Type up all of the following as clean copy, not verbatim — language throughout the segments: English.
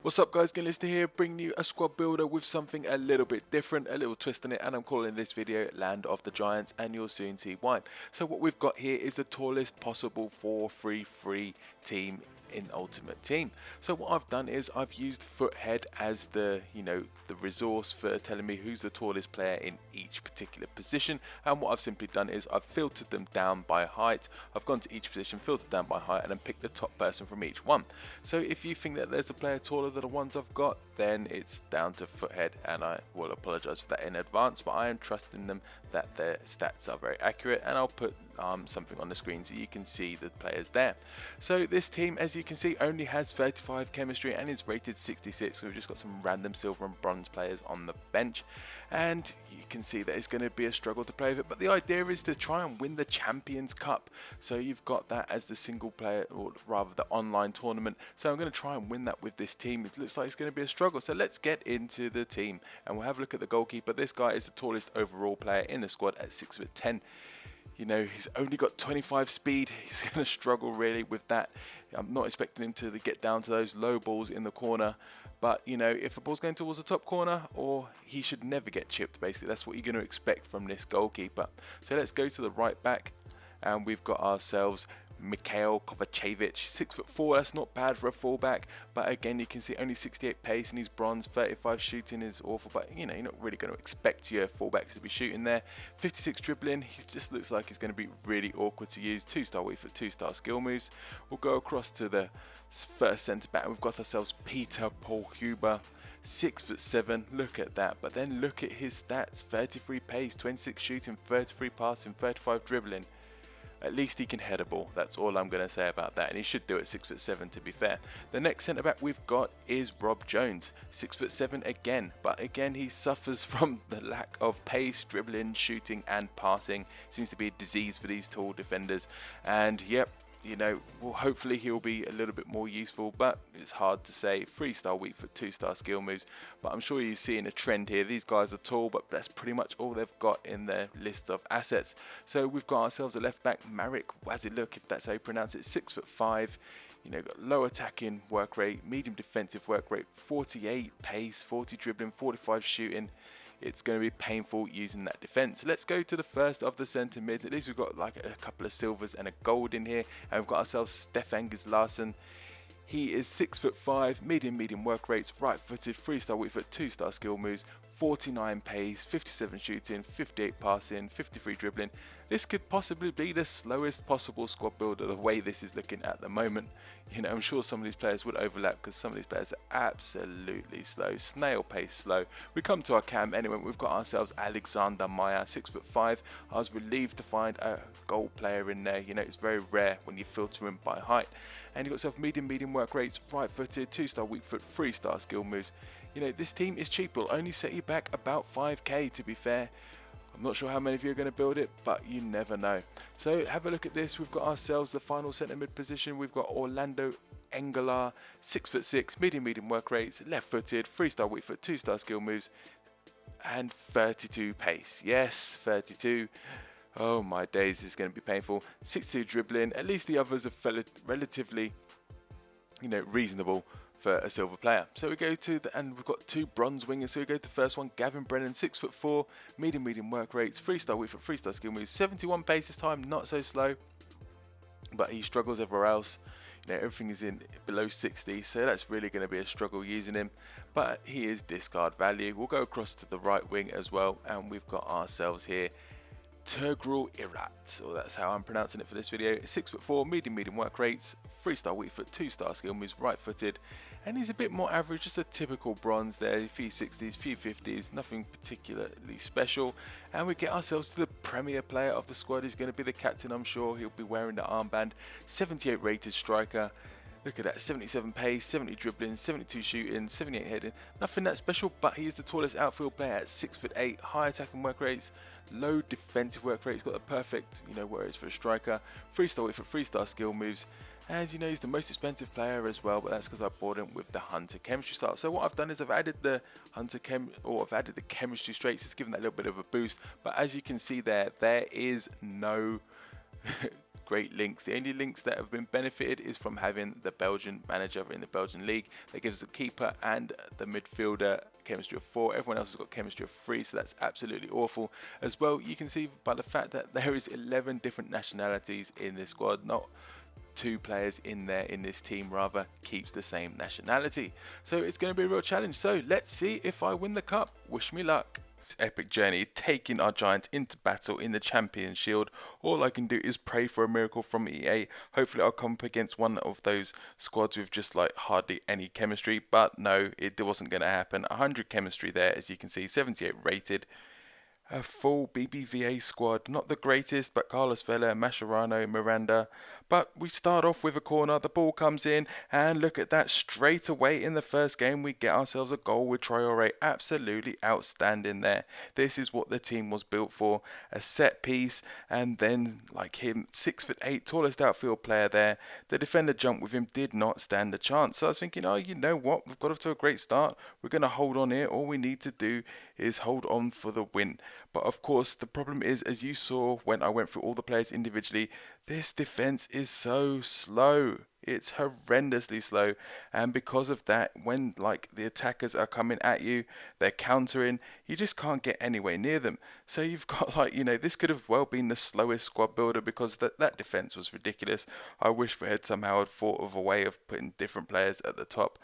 What's up guys, Lister here, bringing you a squad builder with something a little bit different, a little twist on it, and I'm calling this video Land of the Giants, and you'll soon see why. So what we've got here is the tallest possible 4-3-3 team in Ultimate Team. So what I've done is I've used Foothead as the resource for telling me who's the tallest player in each particular position, and what I've simply done is I've filtered them down by height. I've gone to each position, filtered down by height, and then picked the top person from each one. So if you think that there's a player taller than the ones I've got, then it's down to Foothead, and I will apologise for that in advance, but I am trusting them that their stats are very accurate, and I'll put something on the screen so you can see the players there. So this team, as you can see, only has 35 chemistry and is rated 66. So we've just got some random silver and bronze players on the bench, and you can see that it's going to be a struggle to play with it, but the idea is to try and win the Champions Cup. So you've got that as the single player, or rather the online tournament. So I'm going to try and win that with this team. It looks like it's going to be a struggle, so let's get into the team and we'll have a look at the goalkeeper. This guy is the tallest overall player in the squad at 6'10". You know, he's only got 25 speed. He's going to struggle really with that. I'm not expecting him to get down to those low balls in the corner. But, you know, if the ball's going towards the top corner, or he should never get chipped, basically. That's what you're going to expect from this goalkeeper. So let's go to the right back. And we've got ourselves Mikhail Kovacevic, 6'4", that's not bad for a fullback, but again you can see only 68 pace and he's bronze. 35 shooting is awful, but you know, you're not really going to expect your fullbacks to be shooting there. 56 dribbling, he just looks like he's going to be really awkward to use. 2-star weak foot, 2-star skill moves. We'll go across to the first centre back. We've got ourselves Peter Paul Huber, 6'7", look at that, but then look at his stats: 33 pace, 26 shooting, 33 passing, 35 dribbling. At least he can head a ball. That's all I'm going to say about that, and he should do it 6'7", to be fair. The next centre back we've got is Rob Jones, 6'7" again, but again he suffers from the lack of pace, dribbling, shooting and passing. Seems to be a disease for these tall defenders, and yep, you know, well, hopefully he'll be a little bit more useful, but it's hard to say. 3-star weak foot, 2-star skill moves, but I'm sure you're seeing a trend here. These guys are tall, but that's pretty much all they've got in their list of assets. So we've got ourselves a left back, Marek Waziluk, if that's how you pronounce it, 6'5". You know, got low attacking work rate, medium defensive work rate, 48 pace, 40 dribbling, 45 shooting. It's going to be painful using that defense. Let's go to the first of the centre mids. At least we've got like a couple of silvers and a gold in here, and we've got ourselves Stefan Gislason. He is 6'5", medium work rates, right-footed, 3-star weak foot, 2-star skill moves, 49 pace, 57 shooting, 58 passing, 53 dribbling. This could possibly be the slowest possible squad builder the way this is looking at the moment. You know, I'm sure some of these players would overlap because some of these players are absolutely slow, snail pace slow. We come to our cam anyway. We've got ourselves Alexander Meyer, 6'5". I was relieved to find a gold player in there. You know, it's very rare when you filter him by height. And you've got yourself medium work rates, right-footed, 2-star weak foot, 3-star skill moves. You know, this team is cheap. It'll only set you back about 5k, to be fair. I'm not sure how many of you are going to build it, but you never know. So have a look at this. We've got ourselves the final centre mid position. We've got Orlando Engelar, 6'6", medium work rates, left-footed, 3-star weak foot, 2-star skill moves, and 32 pace. Yes, 32. Oh my days, this is going to be painful. 62 dribbling. At least the others are relatively, you know, reasonable for a silver player. So we go to and we've got two bronze wingers. So we go to the first one, Gavin Brennan, 6'4", medium work rates, 3-star weak foot, 3-star skill moves, 71 pace this time, not so slow, but he struggles everywhere else. You know, everything is in below 60, so that's really going to be a struggle using him, but he is discard value. We'll go across to the right wing as well, and we've got ourselves here Turgrul Irat, or that's how I'm pronouncing it for this video. 6'4", medium work rates, 3-star weak foot, 2-star skill moves, right-footed, and he's a bit more average, just a typical bronze there. A few 60s, few 50s, nothing particularly special. And we get ourselves to the premier player of the squad. He's going to be the captain, I'm sure. He'll be wearing the armband. 78 rated striker. Look at that, 77 pace, 70 dribbling, 72 shooting, 78 heading. Nothing that special, but he is the tallest outfield player at 6'8", high attacking work rates, low defensive work rate. He's got the perfect, you know, where it's for a striker. 3-star weak foot, 3-star skill moves. And you know, he's the most expensive player as well, but that's because I bought him with the Hunter chemistry style. So what I've done is I've added the I've added the chemistry traits. It's given that little bit of a boost. But as you can see there is no great links. The only links that have been benefited is from having the Belgian manager in the Belgian league that gives the keeper and the midfielder chemistry of 4. Everyone else has got chemistry of 3, so that's absolutely awful. As well, you can see by the fact that there is 11 different nationalities in this squad. Not 2 players in there in this team rather keeps the same nationality, so it's going to be a real challenge. So let's see if I win the cup. Wish me luck. This epic journey taking our Giants into battle in the Champion Shield. All I can do is pray for a miracle from EA. Hopefully I'll come up against one of those squads with just like hardly any chemistry, but no, it wasn't going to happen. 100 chemistry there, as you can see, 78 rated. A full BBVA squad, not the greatest, but Carlos Vela, Mascherano, Miranda. But we start off with a corner, the ball comes in, and look at that, straight away in the first game we get ourselves a goal with Traore. Absolutely outstanding there. This is what the team was built for, a set piece, and then like him, 6'8", tallest outfield player there. The defender jumped with him, did not stand a chance. So I was thinking, oh, you know what, we've got off to a great start, we're going to hold on here, all we need to do is hold on for the win. But of course, the problem is, as you saw when I went through all the players individually, this defense is so slow. It's horrendously slow, and because of that, when like the attackers are coming at you, they're countering, you just can't get anywhere near them. So you've got like, you know, this could have well been the slowest squad builder because that defense was ridiculous. I wish we had somehow had thought of a way of putting different players at the top,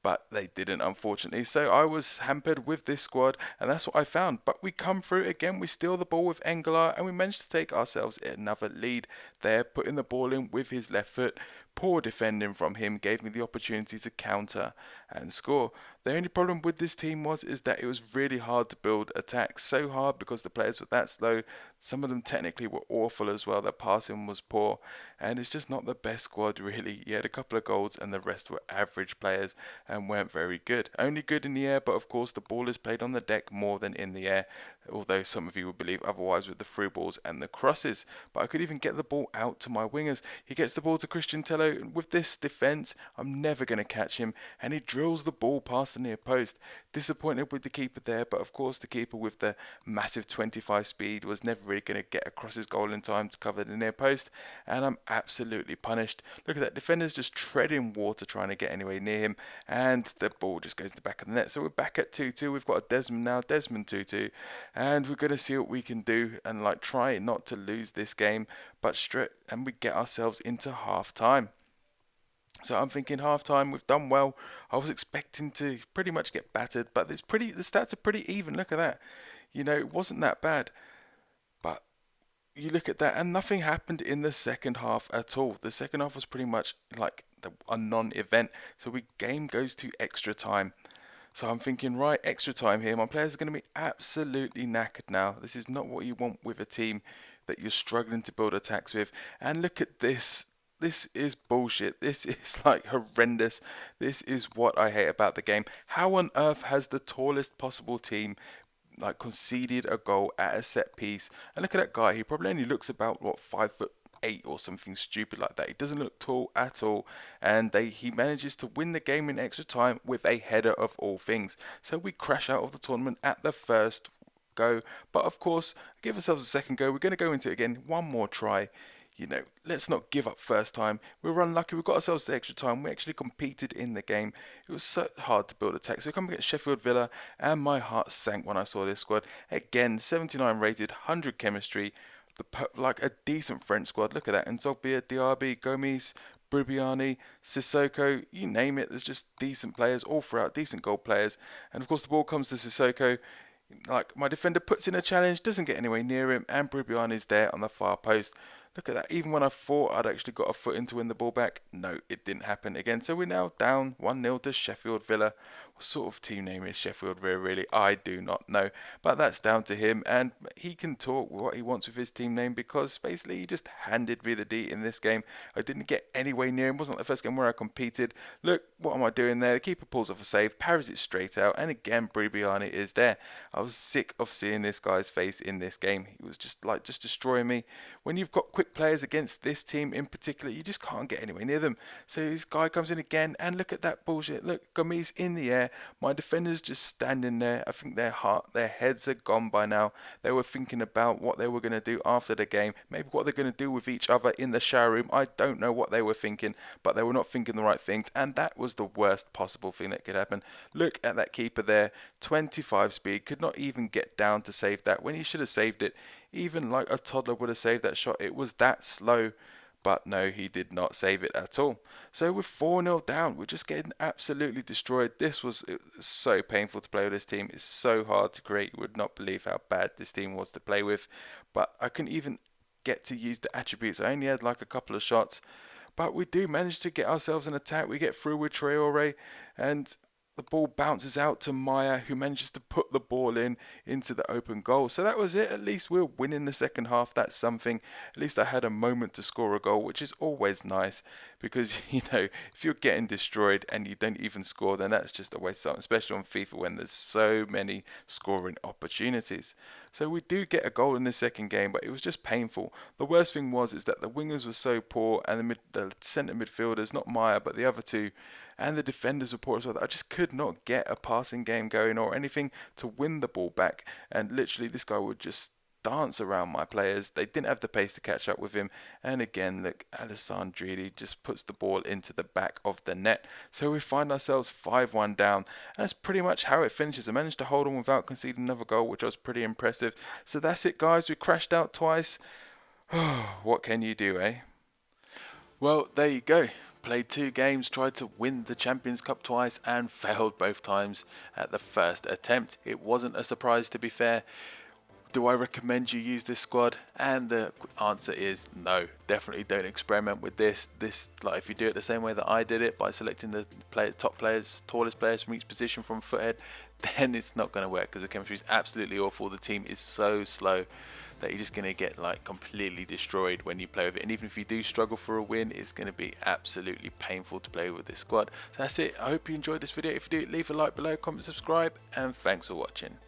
but they didn't, unfortunately. So I was hampered with this squad, and that's what I found. But we come through again, we steal the ball with Engelar, and we managed to take ourselves another lead there, putting the ball in with his left foot. Poor defending from him gave me the opportunity to counter and score. The only problem with this team is that it was really hard to build attacks. So hard because the players were that slow. Some of them technically were awful as well. Their passing was poor, and it's just not the best squad really. You had a couple of goals and the rest were average players and weren't very good. Only good in the air, but of course the ball is played on the deck more than in the air, although some of you would believe otherwise with the through balls and the crosses. But I could even get the ball out to my wingers. He gets the ball to Christian Tello. With this defence, I'm never going to catch him, and he drills the ball past the near post. Disappointed with the keeper there, but of course the keeper with the massive 25 speed was never really going to get across his goal in time to cover the near post, and I'm absolutely punished. Look at that, defender's just treading water trying to get anywhere near him, and the ball just goes to the back of the net. So we're back at 2-2. We've got a Desmond now, Desmond 2-2, and we're going to see what we can do and like try not to lose this game, and we get ourselves into half time. So I'm thinking half time, we've done well. I was expecting to pretty much get battered, but the stats are pretty even. Look at that. You know, it wasn't that bad. But you look at that, and nothing happened in the second half at all. The second half was pretty much like a non-event. So game goes to extra time. So I'm thinking, right, extra time here. My players are going to be absolutely knackered now. This is not what you want with a team that you're struggling to build attacks with. And look at this. This is bullshit. This is like horrendous. This is what I hate about the game. How on earth has the tallest possible team like conceded a goal at a set piece? And look at that guy. He probably only looks about what 5'8" or something stupid like that. He doesn't look tall at all, and he manages to win the game in extra time with a header of all things. So we crash out of the tournament at the first go. But of course, give ourselves a second go. We're going to go into it again. One more try. You know, let's not give up first time. We were unlucky. We got ourselves the extra time. We actually competed in the game. It was so hard to build attack. So we come against Sheffield Villa, and my heart sank when I saw this squad. Again, 79 rated, 100 chemistry, like a decent French squad. Look at that. Nzogbia, Diaby, Gomes, Brubiani, Sissoko, you name it. There's just decent players all throughout, decent goal players. And of course, the ball comes to Sissoko. Like, my defender puts in a challenge, doesn't get anywhere near him, and Brubiani's there on the far post. Look at that. Even when I thought I'd actually got a foot in to win the ball back, no, it didn't happen again. So we're now down 1-0 to Sheffield Villa. What sort of team name is Sheffield Villa, really? I do not know. But that's down to him, and he can talk what he wants with his team name, because basically he just handed me the D in this game. I didn't get anywhere near him. It wasn't the first game where I competed. Look, what am I doing there? The keeper pulls off a save, parries it straight out, and again, Brubiani is there. I was sick of seeing this guy's face in this game. He was just destroying me. When you've got quick players against this team in particular, you just can't get anywhere near them. So this guy comes in again, and look at that bullshit. Look, Gomis in the air. My defenders just standing there. I think their heads are gone by now. They were thinking about what they were going to do after the game, maybe what they're going to do with each other in the shower room. I don't know what they were thinking, but they were not thinking the right things, and that was the worst possible thing that could happen. Look at that keeper there, 25 speed, could not even get down to save that when he should have saved it. Even like a toddler would have saved that shot. It was that slow. But no, he did not save it at all. So we're 4-0 down. We're just getting absolutely destroyed. It was so painful to play with this team. It's so hard to create. You would not believe how bad this team was to play with. But I couldn't even get to use the attributes. I only had like a couple of shots. But we do manage to get ourselves an attack. We get through with Traore, and the ball bounces out to Maya, who manages to put the ball into the open goal. So that was it. At least we're winning the second half. That's something. At least I had a moment to score a goal, which is always nice, because if you're getting destroyed and you don't even score, then that's just a waste of time, especially on FIFA when there's so many scoring opportunities. So we do get a goal in the second game, but it was just painful. The worst thing is that the wingers were so poor, and the centre midfielders, not Maya, but the other two, and the defenders were poor as well, that I just could not get a passing game going or anything to win the ball back. And literally this guy would just dance around my players. They didn't have the pace to catch up with him. And again, look, Alessandrini just puts the ball into the back of the net. So we find ourselves 5-1 down. And that's pretty much how it finishes. I managed to hold on without conceding another goal, which was pretty impressive. So that's it, guys. We crashed out twice. What can you do, eh? Well, there you go. Played 2 games, tried to win the Champions Cup twice, and failed both times at the first attempt. It wasn't a surprise, to be fair. Do I recommend you use this squad? And the answer is no. Definitely don't experiment with this. Like, if you do it the same way that I did it, by selecting the top players, tallest players from each position from foothead, then it's not going to work, because the chemistry is absolutely awful. The team is so slow that you're just going to get like completely destroyed when you play with it. And even if you do struggle for a win, it's going to be absolutely painful to play with this squad. So that's it. I hope you enjoyed this video. If you do, leave a like below, comment, subscribe, and thanks for watching.